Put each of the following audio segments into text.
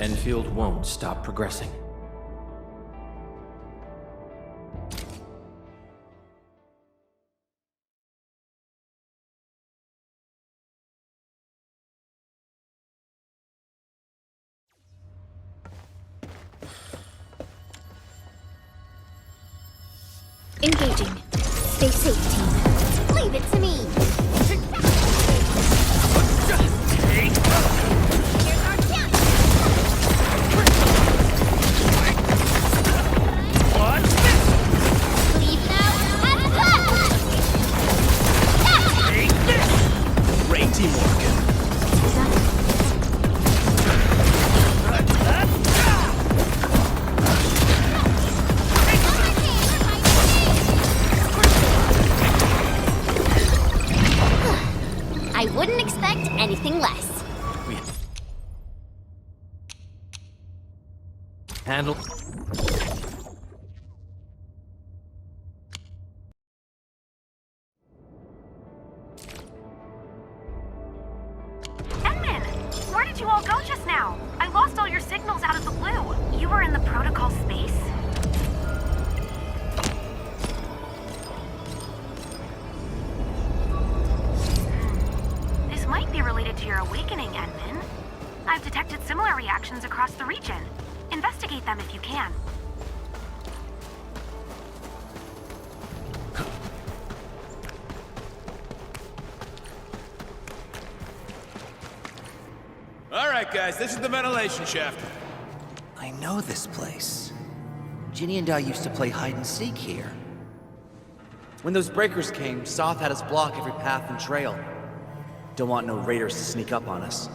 Endfield won't stop progressing. Engaging. Stay safe, team. Leave it to me. Here's our chance. What? Leave now and left. Take this! Great teamwork. I wouldn't expect anything less. Handle. Edmund! Where did you all go just now? I lost all your signals out of the blue. You were in the protocol space? This might be related to your awakening, Edmund. I've detected similar reactions across the region. Investigate them if you can. Alright guys, this is the ventilation shaft. I know this place. Ginny and I used to play hide and seek here. When those breakers came, Soth had us block every path and trail. Don't want no raiders to sneak up on us.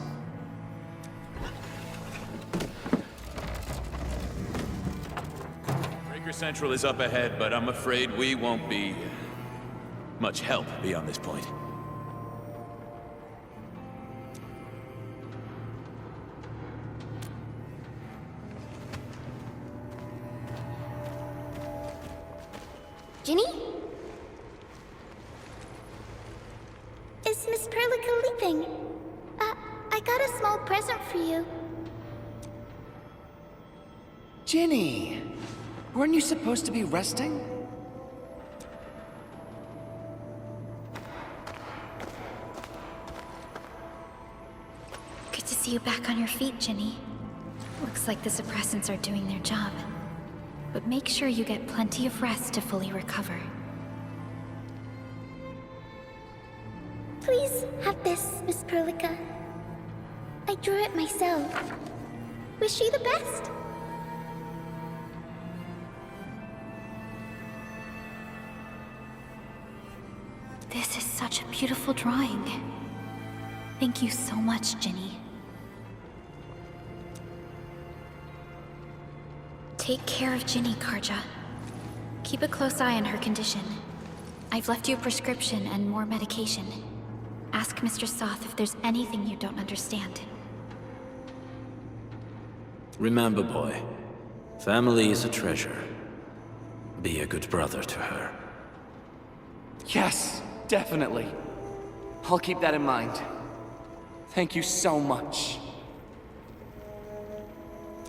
Breaker Central is up ahead, but I'm afraid we won't be much help beyond this point. Ginny? Is Miss Perlica leaving? I got a small present for you. Ginny! Weren't you supposed to be resting? Good to see you back on your feet, Ginny. Looks like the suppressants are doing their job. But make sure you get plenty of rest to fully recover. Please have this, Miss Perlica. I drew it myself. Wish you the best. This is such a beautiful drawing. Thank you so much, Ginny. Take care of Ginny, Karja. Keep a close eye on her condition. I've left you a prescription and more medication. Ask Mr. Soth if there's anything you don't understand. Remember, boy, family is a treasure. Be a good brother to her. Yes, definitely. I'll keep that in mind. Thank you so much.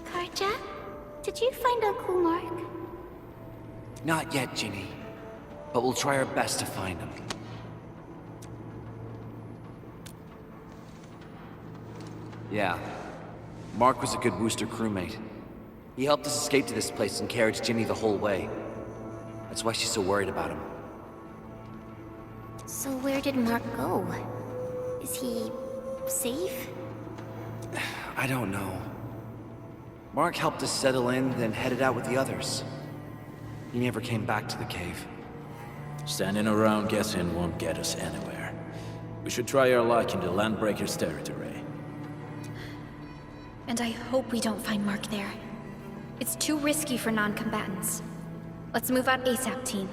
Karja, did you find Uncle Mark? Not yet, Ginny. But we'll try our best to find him. Yeah. Mark was a good Wooster crewmate. He helped us escape to this place and carried Ginny the whole way. That's why she's so worried about him. So where did Mark go? Is he safe? I don't know. Mark helped us settle in, then headed out with the others. He never came back to the cave. Standing around guessing won't get us anywhere. We should try our luck in the Landbreakers' territory. And I hope we don't find Mark there. It's too risky for non-combatants. Let's move out ASAP, team.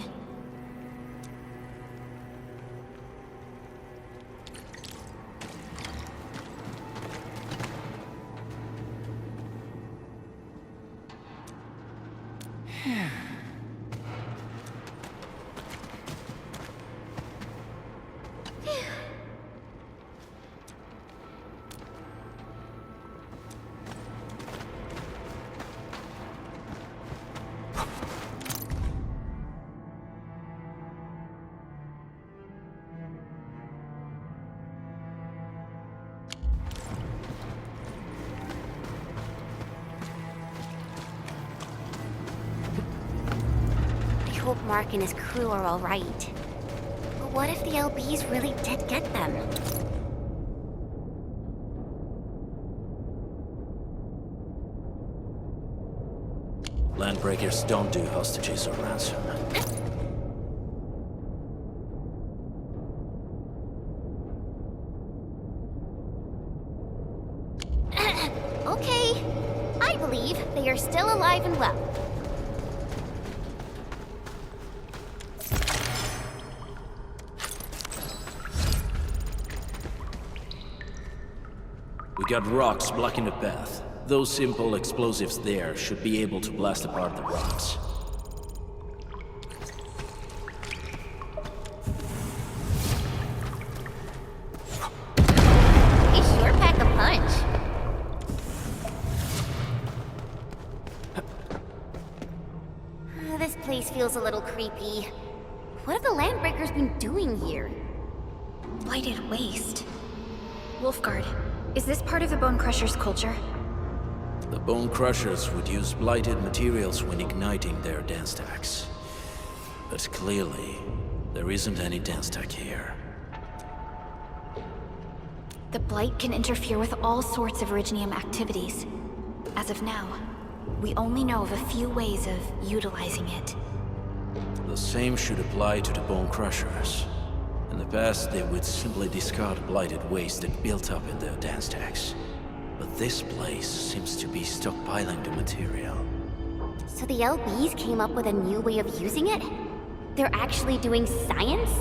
Mark and his crew are all right. But what if the LBs really did get them? Landbreakers don't do hostages or ransom. Okay. I believe they are still alive and well. We got rocks blocking the path. Those simple explosives there should be able to blast apart the rocks. They sure pack a punch. This place feels a little creepy. What have the Landbreakers been doing here? Blighted waste. Wolfguard, is this part of the Bone Crusher's culture? The Bone Crushers would use blighted materials when igniting their Denstacks. But clearly, there isn't any Denstack here. The Blight can interfere with all sorts of Originium activities. As of now, we only know of a few ways of utilizing it. The same should apply to the Bone Crushers. In the past, they would simply discard blighted waste that built up in their Denstacks. But this place seems to be stockpiling the material. So the LBs came up with a new way of using it? They're actually doing science?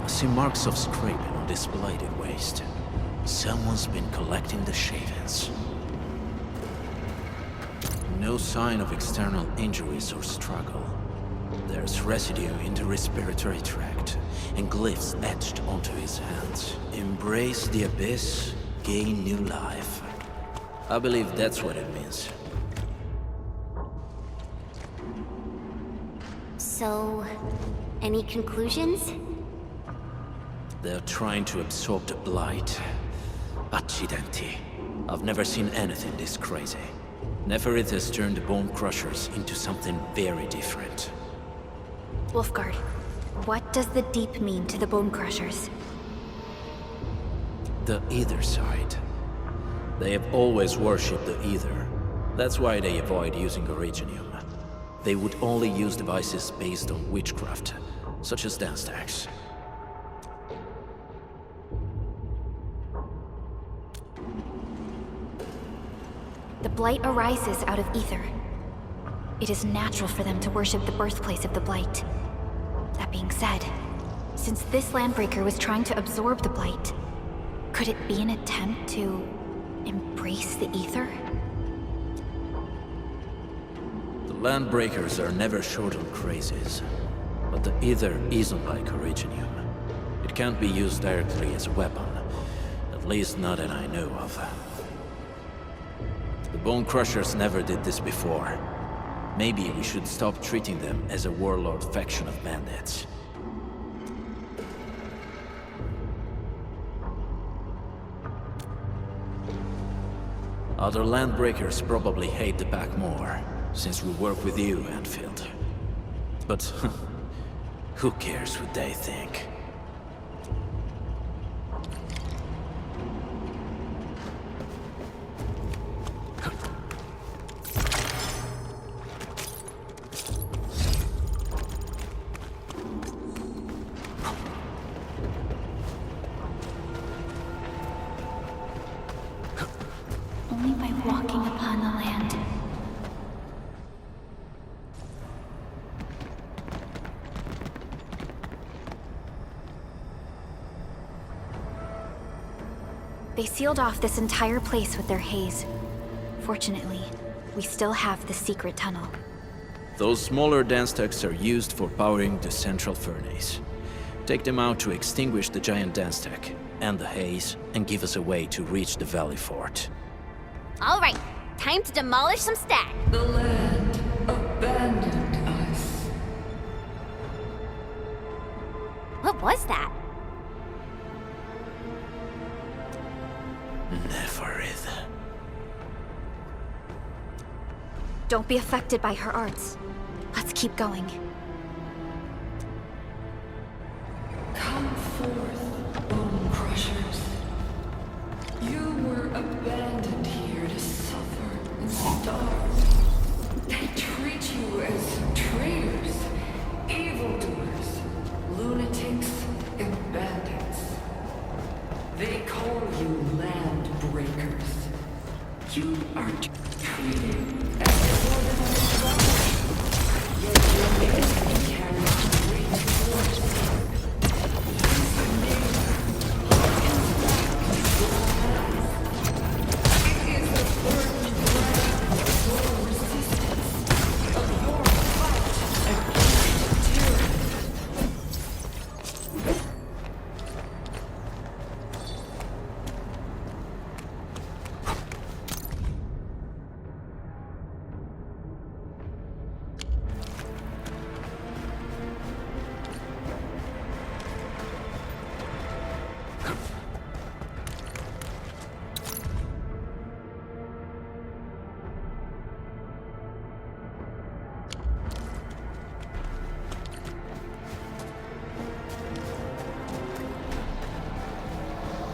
I see marks of scraping on this blighted waste. Someone's been collecting the shavings. No sign of external injuries or struggle. There's residue in the respiratory tract, and glyphs etched onto his hands. Embrace the abyss, gain new life. I believe that's what it means. So, any conclusions? They're trying to absorb the blight. Accidenti. I've never seen anything this crazy. Neferith has turned the Bone Crushers into something very different. Wolfguard, what does the Deep mean to the Bone Crushers? The Ether side. They have always worshipped the Ether. That's why they avoid using Originium. They would only use devices based on witchcraft, such as Denstacks. The Blight arises out of Ether. It is natural for them to worship the birthplace of the Blight. That being said, since this Landbreaker was trying to absorb the Blight, could it be an attempt to embrace the Ether? The Landbreakers are never short on crazes, but the Ether isn't like Originium. It can't be used directly as a weapon, at least not that I know of. The Bone Crushers never did this before. Maybe we should stop treating them as a warlord faction of bandits. Other Landbreakers probably hate the pack more, since we work with you, Endfield. But who cares what they think? Only by walking upon the land. They sealed off this entire place with their haze. Fortunately, we still have the secret tunnel. Those smaller Denstacks are used for powering the central furnace. Take them out to extinguish the giant Denstack and the haze, and give us a way to reach the Valley Fort. All right, time to demolish some stack. The land abandoned us. What was that? Don't be affected by her arts. Let's keep going. Come forth, bone crushers. You were abandoned here to suffer and starve. They treat you as traitors, evildoers, lunatics, and bandits. They call you land breakers. You are treated as ordinary travelers. Yet your name carries great force.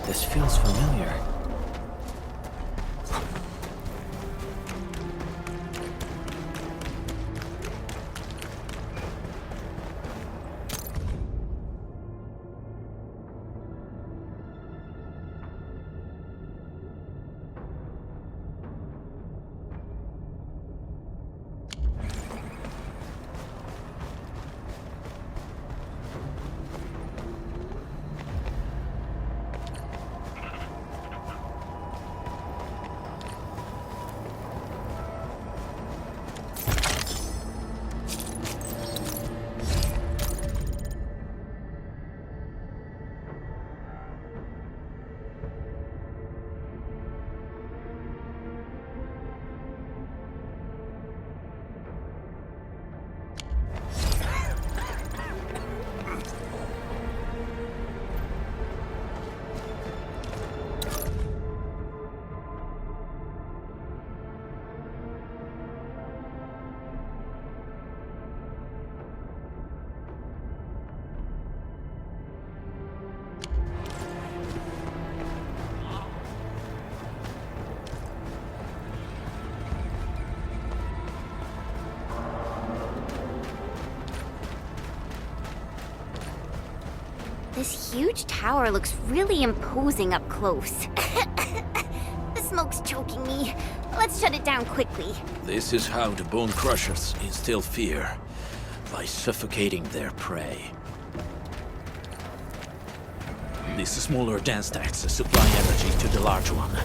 This feels familiar. This huge tower looks really imposing up close. The smoke's choking me. Let's shut it down quickly. This is how the Bone Crushers instill fear, by suffocating their prey. These smaller Denstacks supply energy to the large one.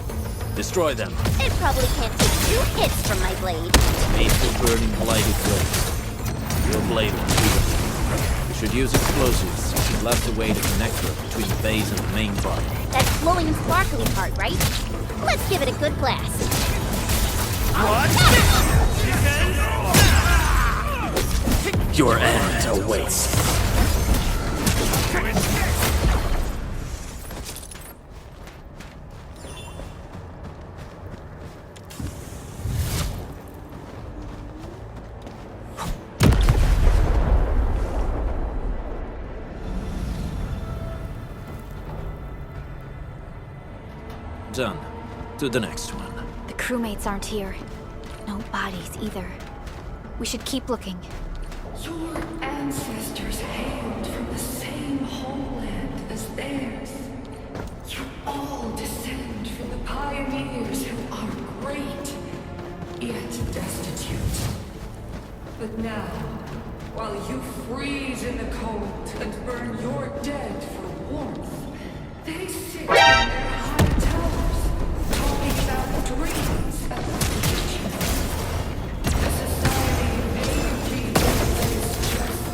Destroy them. It probably can't take 2 hits from my blade. Made for burning blighted waste. Your blade will do it. You should use explosives to blast away the connector between the base and the main body. That glowing and sparkly part, right? Let's give it a good blast. Your end awaits. Done. To the next one. The crewmates aren't here. No bodies either. We should keep looking. Your ancestors hailed from the same homeland as theirs. You all descend from the pioneers who are great, yet destitute. But now, while you freeze in the cold and burn your dead for warmth, they sit in their high towers, talking about dreams and the future. The society they keep is just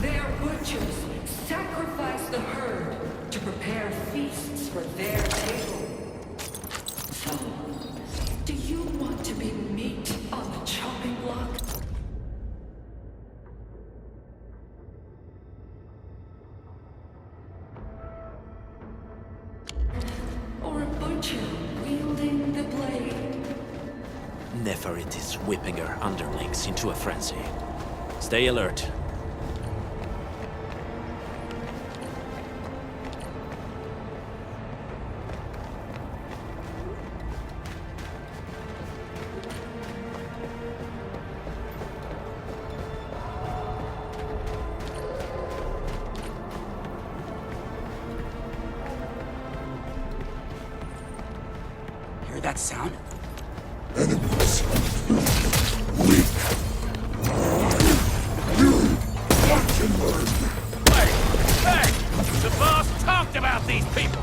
their butchers sacrifice the herd to prepare feasts for their table. So, do you want to be meat on the chopping block? Or a butcher Neferit is whipping her underlings into a frenzy. Stay alert. Hear that sound? Hey! The boss talked about these people!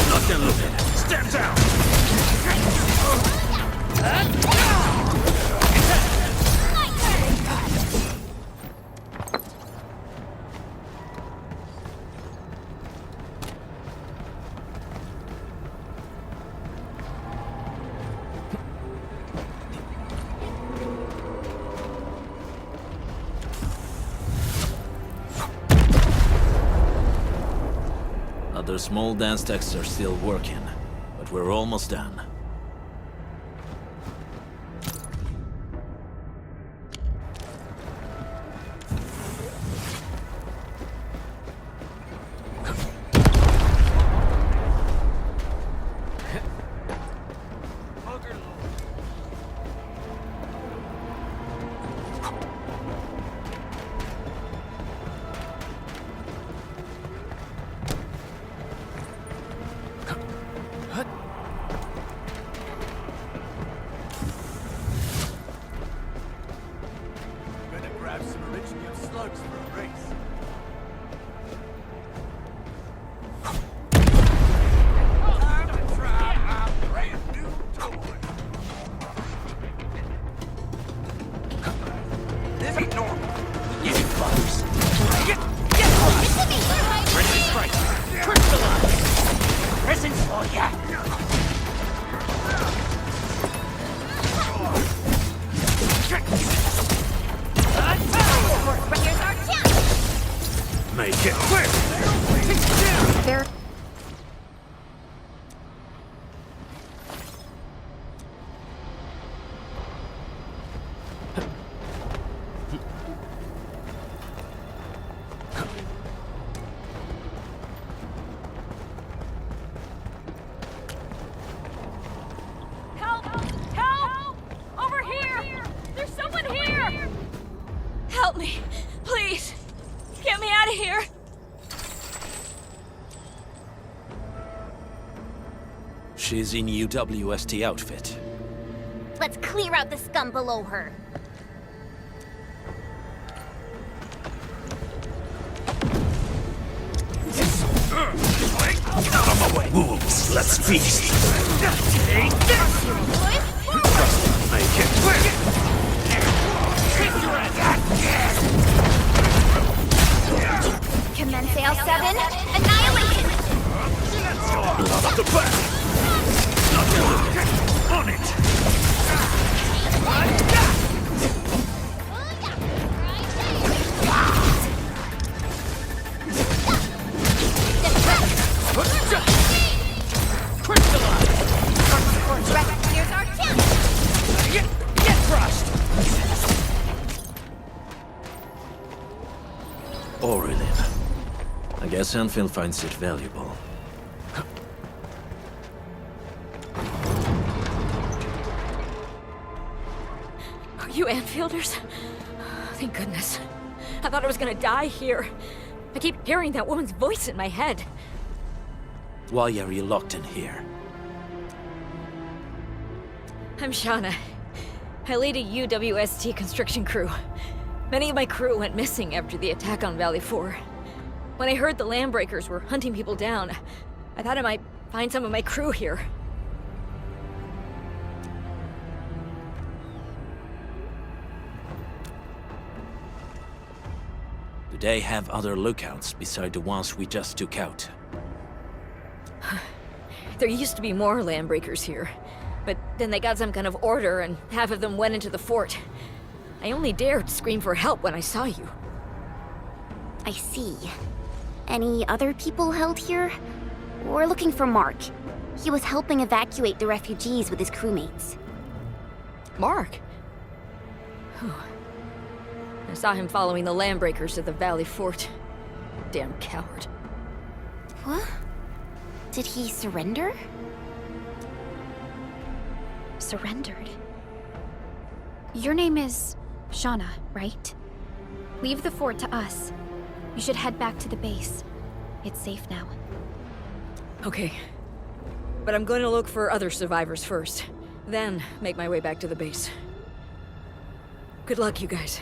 Nothing looking. Stand down! Other small Denstacks are still working, but we're almost done. Gonna grab some original slugs for a race. Time to try my brand new toy. This ain't normal. Get it, butters. Ready to strike. Crystallize. Presents for ya. Here's our chance! Make it quick! There. Help! Help! Over here! There's someone here! Help me! Please! Get me out of here! She's in UWST outfit. Let's clear out the scum below her. Out of my way! Wolves, let's feast! Take this! Make it quick! Commence AL7, annihilation! Blood up the back! Nothing looking. On it! Here's our chance! Get crushed! Aurelin. I guess Endfield finds it valuable. Are you Anfielders? Thank goodness. I thought I was gonna die here. I keep hearing that woman's voice in my head. Why are you locked in here? I'm Shauna. I lead a UWST construction crew. Many of my crew went missing after the attack on Valley 4. When I heard the Landbreakers were hunting people down, I thought I might find some of my crew here. Do they have other lookouts beside the ones we just took out? There used to be more Landbreakers here, but then they got some kind of order and half of them went into the fort. I only dared scream for help when I saw you. I see. Any other people held here? We're looking for Mark. He was helping evacuate the refugees with his crewmates. Mark? Whew. I saw him following the Landbreakers to the Valley Fort. Damn coward. What? Did he surrender? Surrendered? Your name is Shauna, right? Leave the fort to us. You should head back to the base. It's safe now. Okay. But I'm going to look for other survivors first. Then make my way back to the base. Good luck, you guys.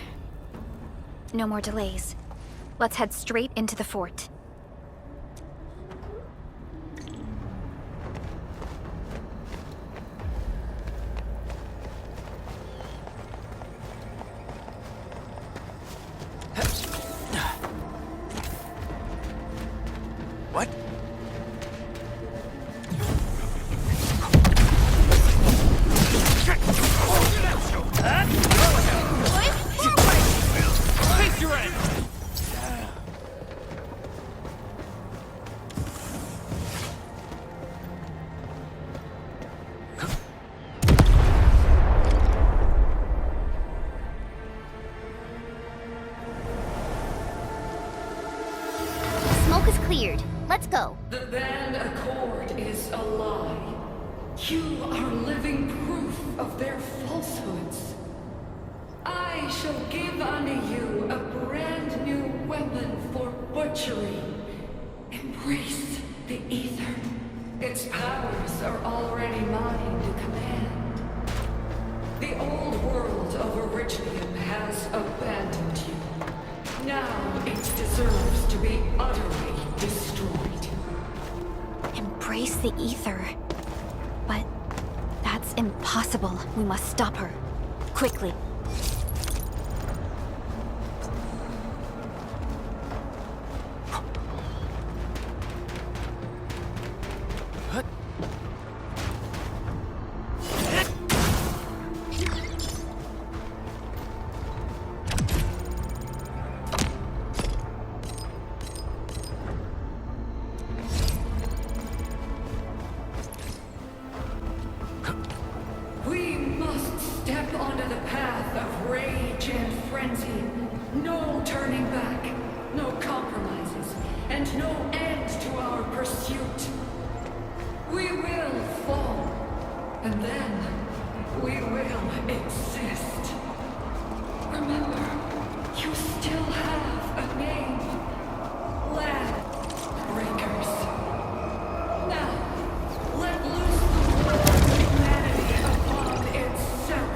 No more delays. Let's head straight into the fort. What? Face your end! Smoke is cleared. Let's go. The band accord is a lie. You are living proof of their falsehoods. I shall give unto you a brand new weapon for butchery. Embrace the ether. Its powers are already mine to command. The old world of Origium has abandoned you. Now it deserves to be utterly destroyed. Embrace the ether. But that's impossible. We must stop her. Quickly. We must step onto the path of rage and frenzy. No turning back, no compromises, and no end to our pursuit. We will fall, and then we will exist. Remember, you still have a name. Land Breakers. Now, let loose the war of humanity upon itself.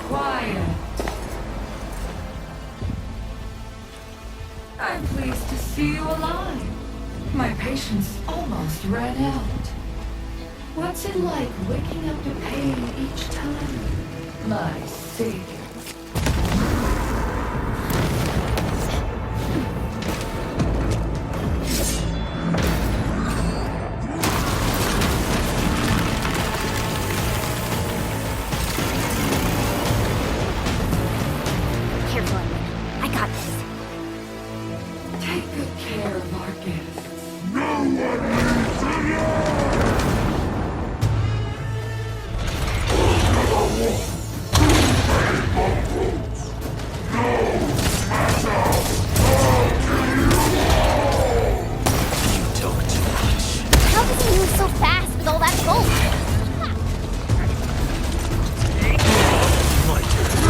Quiet. I'm pleased to see you alive. My patience almost ran out. What's it like waking up to pain each time? My savior. Careful, Edwin. I got this. Take good care of our guests. You talk too much. How does he move so fast with all that gold? My turn.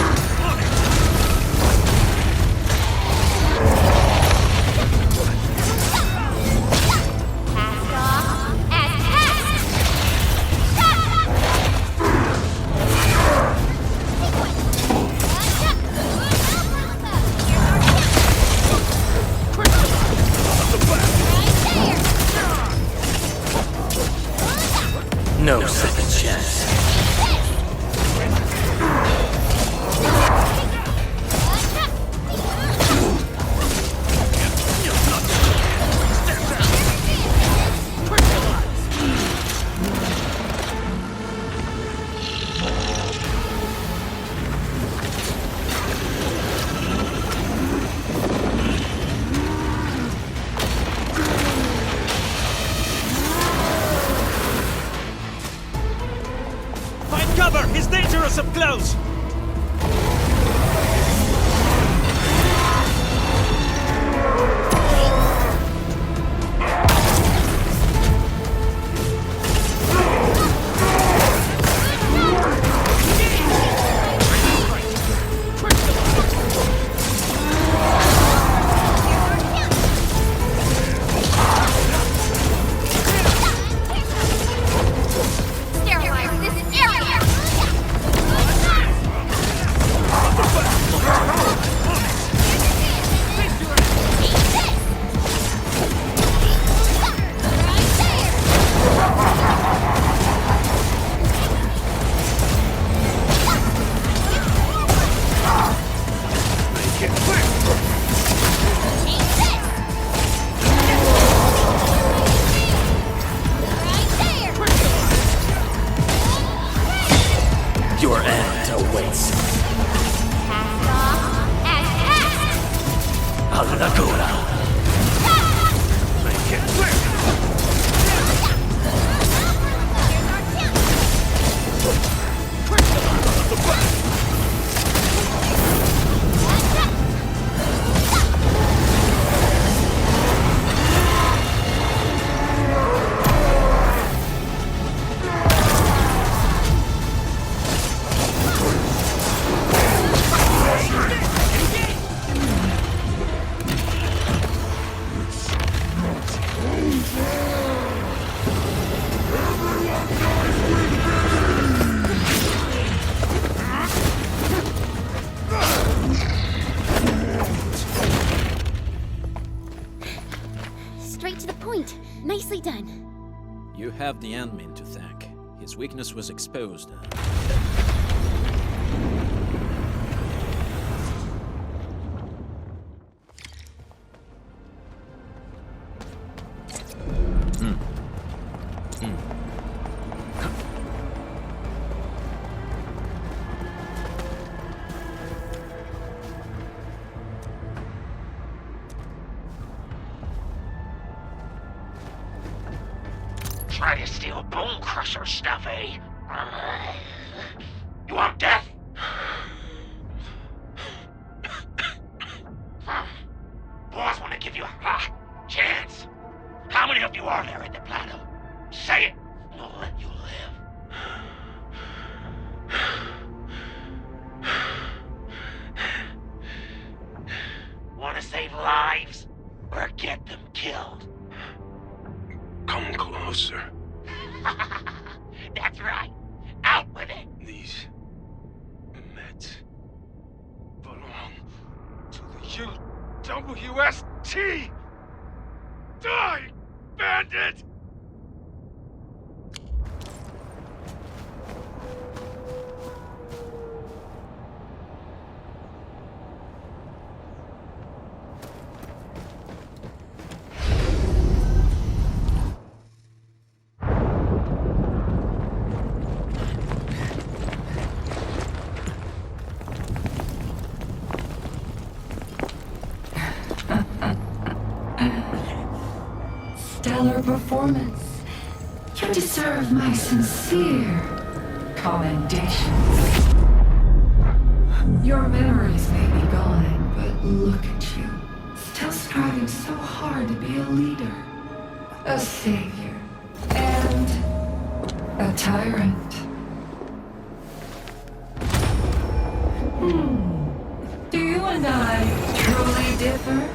Cast off as Straight to the point. Nicely done. You have the admin to thank. His weakness was exposed. Try to steal Bone Crusher stuff, eh? You want death? Boys want to give you a chance. How many of you are there at the plateau? Say it, and I'll let you live. Want to save lives, or get them killed? Come closer. That's right. Out with it. These meds belong to the UWST. Die, bandit! Stellar performance. You deserve my sincere commendations. Your memories may be gone, but look at you. Still striving so hard to be a leader, a savior, and a tyrant. Do you and I truly differ?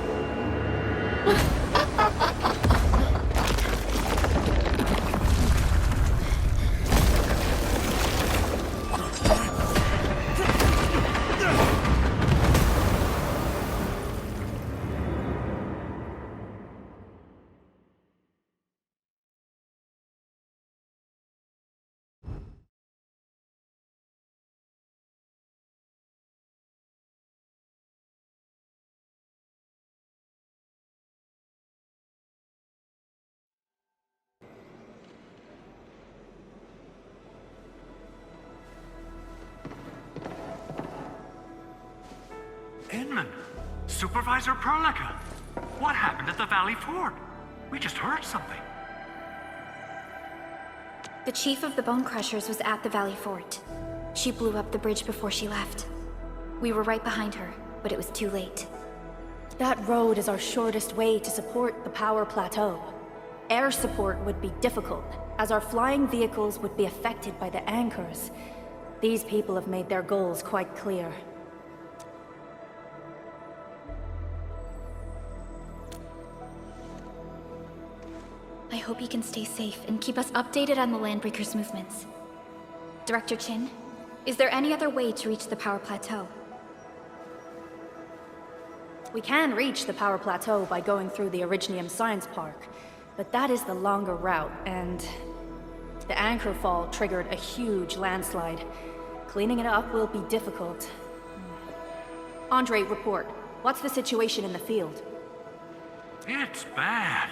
Inman, Supervisor Perlica, what happened at the Valley Fort? We just heard something. The chief of the Bone Crushers was at the Valley Fort. She blew up the bridge before she left. We were right behind her, but it was too late. That road is our shortest way to support the power plateau. Air support would be difficult, as our flying vehicles would be affected by the anchors. These people have made their goals quite clear. I hope you can stay safe and keep us updated on the Landbreakers' movements. Director Chin, is there any other way to reach the power plateau? We can reach the power plateau by going through the Originium Science Park, but that is the longer route, and the anchor fall triggered a huge landslide. Cleaning it up will be difficult. Andre, report. What's the situation in the field? It's bad.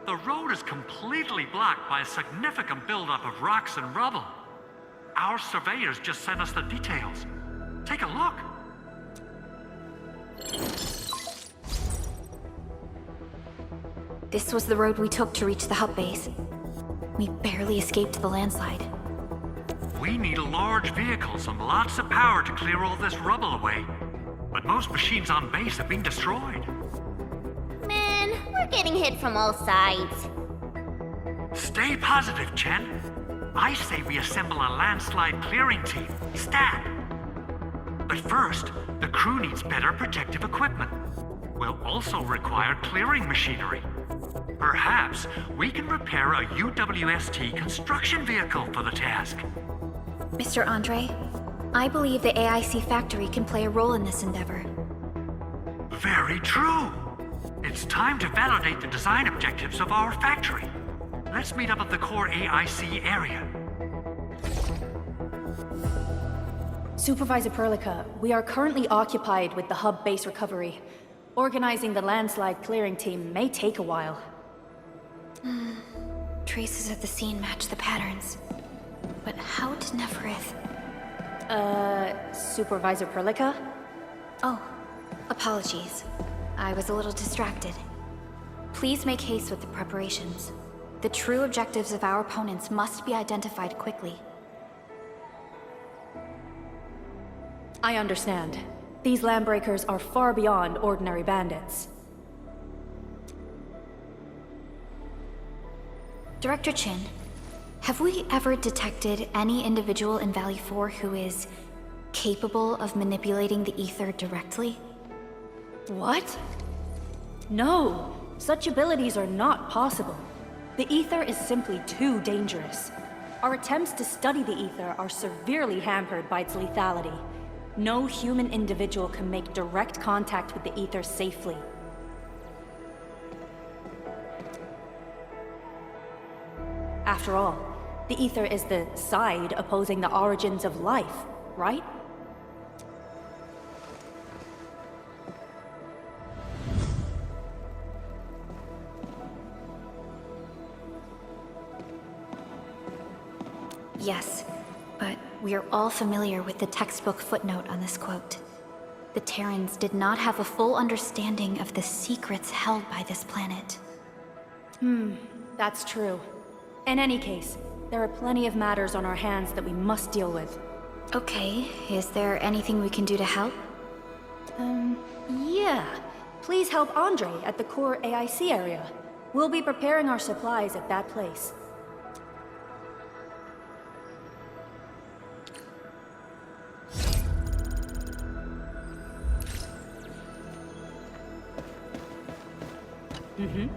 The road is completely blocked by a significant buildup of rocks and rubble. Our surveyors just sent us the details. Take a look. This was the road we took to reach the hub base. We barely escaped the landslide. We need large vehicles and lots of power to clear all this rubble away. But most machines on base have been destroyed. Man, we're getting hit from all sides. Stay positive, Chen. I say we assemble a landslide clearing team, stat. But first, the crew needs better protective equipment. We'll also require clearing machinery. Perhaps we can repair a UWST construction vehicle for the task. Mr. Andre, I believe the AIC factory can play a role in this endeavor. Very true. It's time to validate the design objectives of our factory. Let's meet up at the core AIC area. Supervisor Perlica, we are currently occupied with the hub base recovery. Organizing the landslide clearing team may take a while. Traces of the scene match the patterns. But how did Neferith... Supervisor Perlica? Oh, apologies. I was a little distracted. Please make haste with the preparations. The true objectives of our opponents must be identified quickly. I understand. These landbreakers are far beyond ordinary bandits. Director Chin, have we ever detected any individual in Valley 4 who is capable of manipulating the ether directly? What? No, such abilities are not possible. The ether is simply too dangerous. Our attempts to study the ether are severely hampered by its lethality. No human individual can make direct contact with the ether safely. After all, the ether is the side opposing the origins of life, right? Yes, but we are all familiar with the textbook footnote on this quote. The Terrans did not have a full understanding of the secrets held by this planet. That's true. In any case, there are plenty of matters on our hands that we must deal with. Okay, is there anything we can do to help? Yeah. Please help Andre at the core AIC area. We'll be preparing our supplies at that place. Mm-hmm.